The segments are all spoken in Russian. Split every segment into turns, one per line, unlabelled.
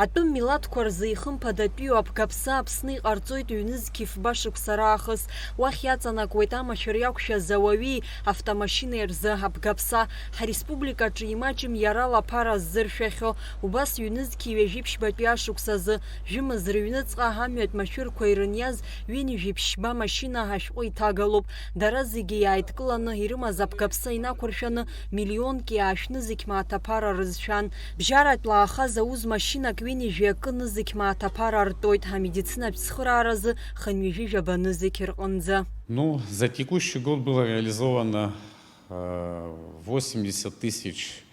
Атәым милаҭқәа рзы ихымԥадатәиу Абгаԥса Аԥсны иҟарҵоит ҩнызқьи фба шықәса раахыс. Уахь иаҵанакуеит амашәыр иақәшәаз ауаҩи автомашинеи рзы Абгаԥса ҳреспубликаҿы имаҷым иара лаԥара ззыршәахьоу. Убас ҩнызқьи ҩажәиԥшьбатәи ашықәсазы жәымыз рыҩныҵҟа амҩатә машәырқәа ирыниаз ҩынҩажәиԥшьба машина ҳашәҟәы иҭагалоуп. Дара зегьы иааидкыланы ирымаз Абгаԥса инақәыршәаны миллионк иаашәны зегь маҭаԥара рызшәан. Бжьаратә лаахаз ауз машинак ҩынҩажәи акы нызқь маҭаԥара ртәоит амедицинатә цхырааразы хынҩажәижәаба нызқь рҟынӡа.
За текущий год было реализовано 80 тысяч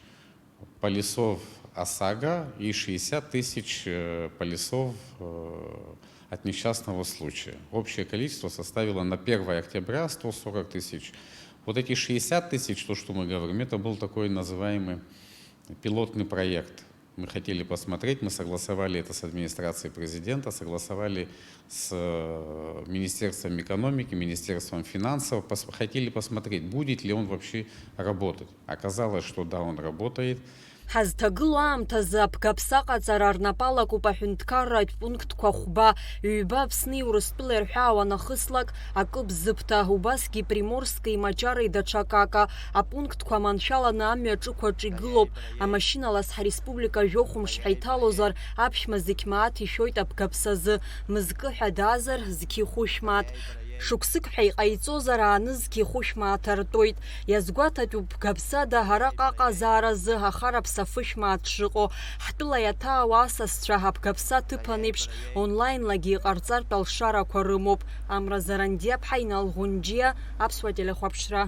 полисов ОСАГО и 60 тысяч полисов от несчастного случая. Общее количество составило на 1 октября 140 тысяч. Вот эти 60 тысяч, то, что мы говорим, это был такой называемый пилотный проект. Мы хотели посмотреть, мы согласовали это с администрацией президента, согласовали с Министерством экономики, Министерством финансов, хотели посмотреть, будет ли он вообще работать. Оказалось, что да, он работает.
Ҳазҭагылоу аамҭазы Абгаԥса ҟаҵара рнапалакуп аҳәынҭқарратә пунктқәа хәба, ҩба Аԥсни Урыстәылеи рҳәаауа нахыслак акы Бзыԥҭа, убасгьы Приморски, Маҷареи даҽакака. Апунктқәа маншәаланы амҩаҿықәаҿ игылоуп. Амашьыналас ҳреспублика жәохәымш ҳаиҭалозар, аԥшәма зегь мааҭ ишәоит Абгаԥсазы. Мызкы ҳәа даазар зқьи хәышә мааҭ. Шықәсык ҳәа иҟаиҵозар аанызқьи хәышә мааҭ ртәоит. Иазгәаҭатәуп Бгаԥсада ҳара ҟаҟазааразы ахараԥса фышә мааҭ шыҟоу. Ҳтәыла иаҭаау асасцәа Абгаԥса ҭыԥан еиԥш онлайнлагьы иҟарҵартә алшарақәа рымоуп. Амра Заранdiaԥҳа, Инал Ӷәынџьиа, Аԥсуа телехәаԥшра.